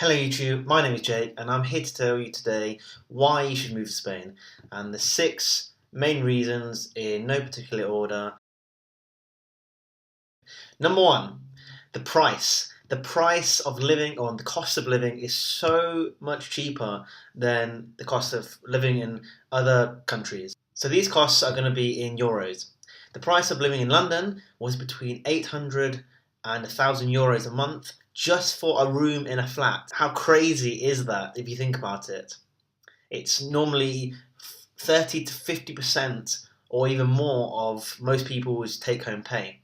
Hello YouTube, my name is Jake and I'm here to tell you today why you should move to Spain and the 6 main reasons in no particular order. Number 1, the price. The price of living or the cost of living is so much cheaper than the cost of living in other countries. So these costs are going to be in euros. The price of living in London was between 800 and 1,000 euros a month just for a room in a flat. How crazy is that if you think about it? It's normally 30 to 50% or even more of most people's take-home pay.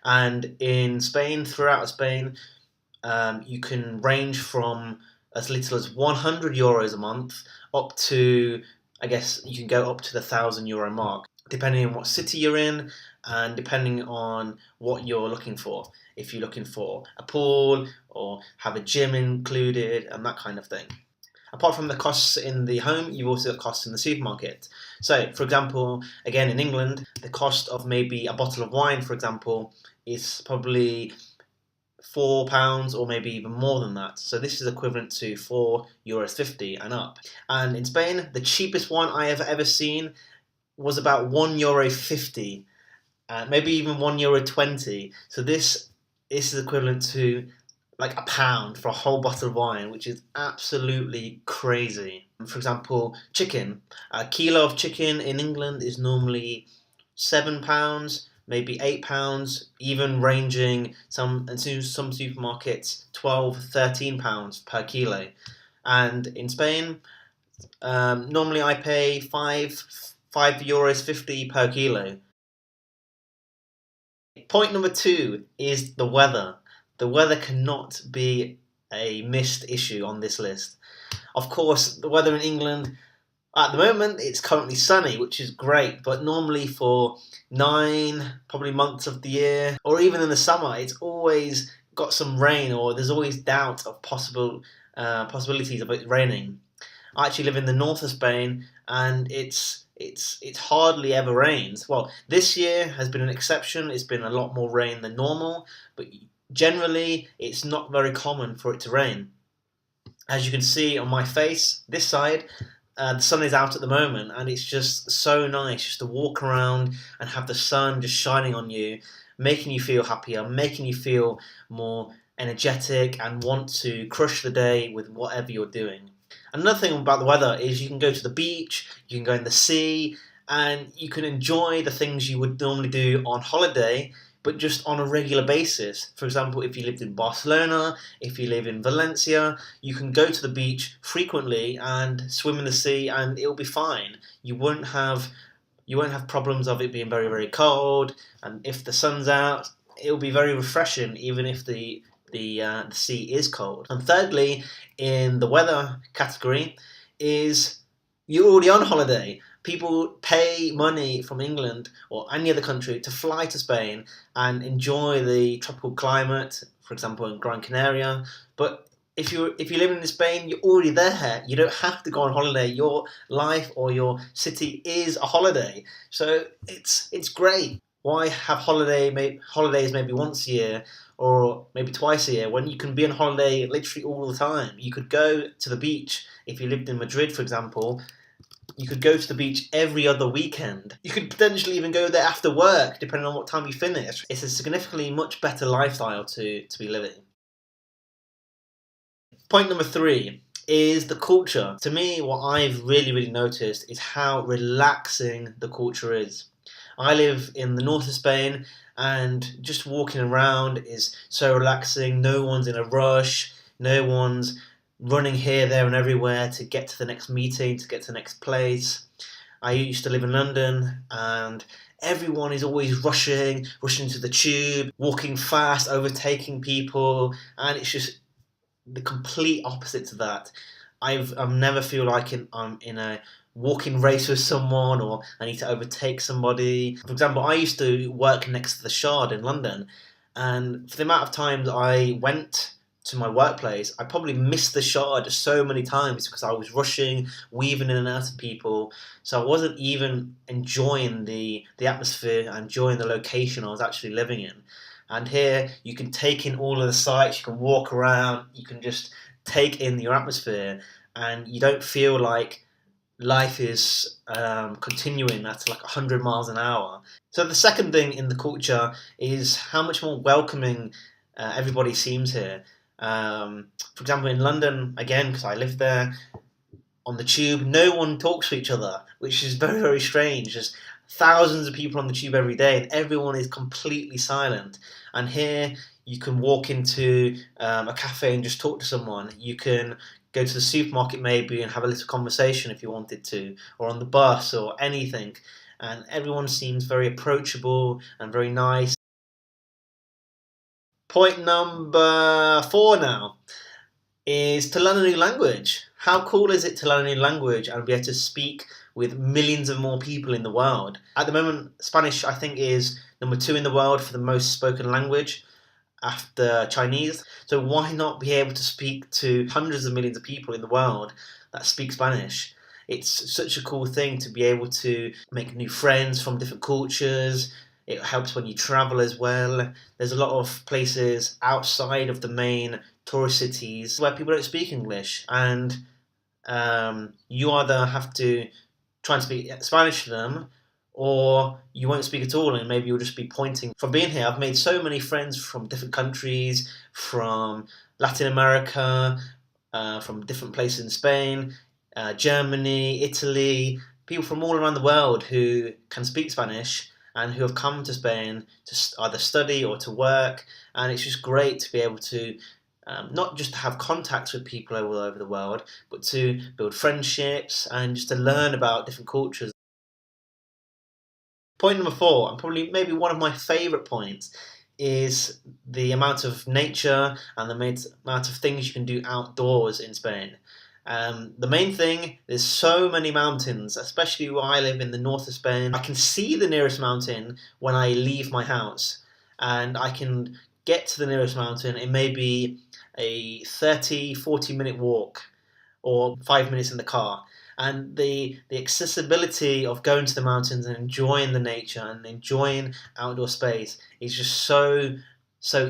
And in Spain, throughout Spain, you can range from as little as 100 euros a month up to, I guess, you can go up to the 1,000 euro mark, depending on what city you're in and depending on what you're looking for. If you're looking for a pool or have a gym included and that kind of thing. Apart from the costs in the home, you've also got costs in the supermarket. So, for example, again in England, the cost of maybe a bottle of wine, for example, is probably £4 or maybe even more than that. So this is equivalent to €4.50 and up. And in Spain, the cheapest one I have ever seen was about €1.50, maybe even €1.20. So this is equivalent to like £1 for a whole bottle of wine, which is absolutely crazy. For example, chicken. A kilo of chicken in England is normally £7, maybe £8, even ranging some supermarkets £12, £13 per kilo. And in Spain, normally I pay €5.50 per kilo. Point number 2 is the weather. The weather cannot be a missed issue on this list. Of course, the weather in England, at the moment, it's currently sunny, which is great, but normally for 9 probably months of the year, or even in the summer, it's always got some rain, or there's always doubt of possibilities of it raining. I actually live in the north of Spain, and it's hardly ever rains. Well, this year has been an exception. It's been a lot more rain than normal, but generally, it's not very common for it to rain. As you can see on my face, this side, the sun is out at the moment, and it's just so nice just to walk around and have the sun just shining on you, making you feel happier, making you feel more energetic and want to crush the day with whatever you're doing. Another thing about the weather is you can go to the beach, you can go in the sea, and you can enjoy the things you would normally do on holiday, but just on a regular basis. For example, if you lived in Barcelona, if you live in Valencia, you can go to the beach frequently and swim in the sea and it'll be fine. You won't have problems of it being very, very cold, and if the sun's out, it'll be very refreshing even if the sea is cold. And thirdly, in the weather category, is you're already on holiday. People pay money from England or any other country to fly to Spain and enjoy the tropical climate, for example in Gran Canaria. But if you're living in Spain, you're already there. You don't have to go on holiday. Your life or your city is a holiday. So it's great. Why have holidays maybe once a year or maybe twice a year when you can be on holiday literally all the time? You could go to the beach if you lived in Madrid, for example. You could go to the beach every other weekend. You could potentially even go there after work, depending on what time you finish. It's a significantly much better lifestyle to be living. Point number 3 is the culture. To me, what I've really noticed is how relaxing the culture is. I live in the north of Spain, and just walking around is so relaxing. No one's in a rush. No one's running here, there and everywhere to get to the next meeting, to get to the next place. I used to live in London and everyone is always rushing to the tube, walking fast, overtaking people, and it's just the complete opposite to that. I never feel like I'm in a walking race with someone or I need to overtake somebody. For example, I used to work next to the Shard in London, and for the amount of times I went to my workplace, I probably missed the Shard so many times because I was rushing, weaving in and out of people. So I wasn't even enjoying the atmosphere and enjoying the location I was actually living in. And here you can take in all of the sights, you can walk around, you can just take in your atmosphere, and you don't feel like life is continuing at like 100 miles an hour. So the second thing in the culture is how much more welcoming everybody seems here. For example, in London, again, because I live there, on the tube, no one talks to each other, which is very, very strange. There's thousands of people on the tube every day, and everyone is completely silent. And here, you can walk into a cafe and just talk to someone. You can go to the supermarket maybe and have a little conversation if you wanted to, or on the bus or anything. And everyone seems very approachable and very nice. Point number 4 now is to learn a new language. How cool is it to learn a new language and be able to speak with millions of more people in the world? At the moment, Spanish, I think, is number 2 in the world for the most spoken language after Chinese. So why not be able to speak to hundreds of millions of people in the world that speak Spanish? It's such a cool thing to be able to make new friends from different cultures. It helps when you travel as well. There's a lot of places outside of the main tourist cities where people don't speak English, and you either have to try and speak Spanish to them, or you won't speak at all, and maybe you'll just be pointing. From being here, I've made so many friends from different countries, from Latin America, from different places in Spain, Germany, Italy, people from all around the world who can speak Spanish and who have come to Spain to either study or to work, and it's just great to be able to not just to have contacts with people all over the world, but to build friendships and just to learn about different cultures. Point number 4, and probably maybe one of my favourite points, is the amount of nature and the amount of things you can do outdoors in Spain. The main thing, there's so many mountains, especially where I live in the north of Spain. I can see the nearest mountain when I leave my house, and I can get to the nearest mountain. It may be a 30-40 minute walk or 5 minutes in the car, and the accessibility of going to the mountains and enjoying the nature and enjoying outdoor space is just so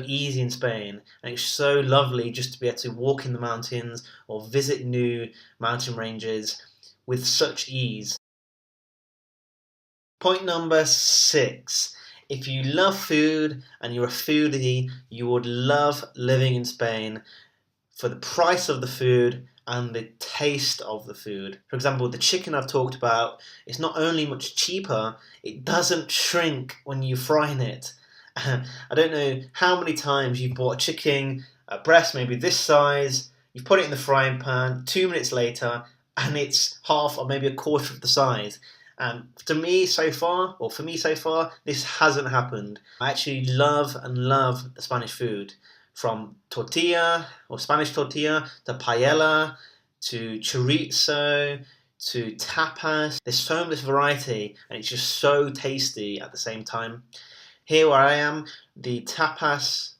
easy in Spain, and it's so lovely just to be able to walk in the mountains or visit new mountain ranges with such ease. Point number 6. If you love food and you're a foodie, you would love living in Spain for the price of the food and the taste of the food. For example, the chicken I've talked about, it's not only much cheaper, it doesn't shrink when you're frying it. I don't know how many times you've bought a chicken, a breast maybe this size, you've put it in the frying pan, 2 minutes later, and it's half or maybe a quarter of the size. And for me so far, this hasn't happened. I actually love the Spanish food. From tortilla or Spanish tortilla to paella to chorizo to tapas. There's so much variety, and it's just so tasty at the same time. Here where I am, the tapas,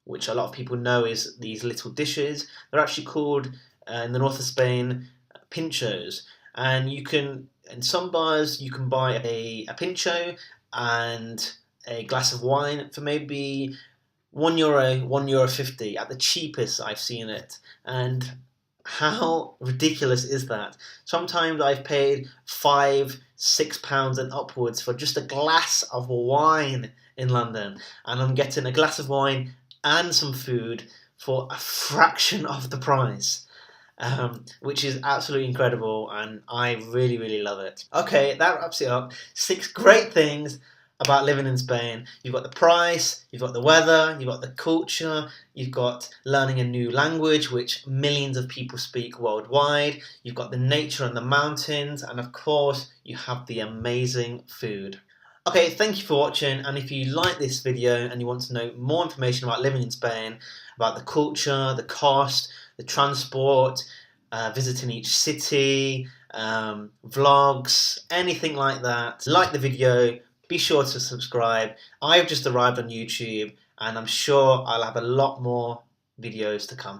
which a lot of people know is these little dishes, they're actually called in the north of Spain pinchos. And you can, in some bars, you can buy a pincho and a glass of wine for maybe €1, €1.50 at the cheapest I've seen it. And how ridiculous is that? Sometimes I've paid £5-6 and upwards for just a glass of wine in London, and I'm getting a glass of wine and some food for a fraction of the price. Which is absolutely incredible, and I really love it. Okay, that wraps it up. 6 great things about living in Spain. You've got the price, you've got the weather, you've got the culture, you've got learning a new language which millions of people speak worldwide, you've got the nature and the mountains, and of course you have the amazing food. Okay, thank you for watching, and if you like this video and you want to know more information about living in Spain, about the culture, the cost, the transport, visiting each city, vlogs, anything like that, like the video, be sure to subscribe. I've just arrived on YouTube, and I'm sure I'll have a lot more videos to come.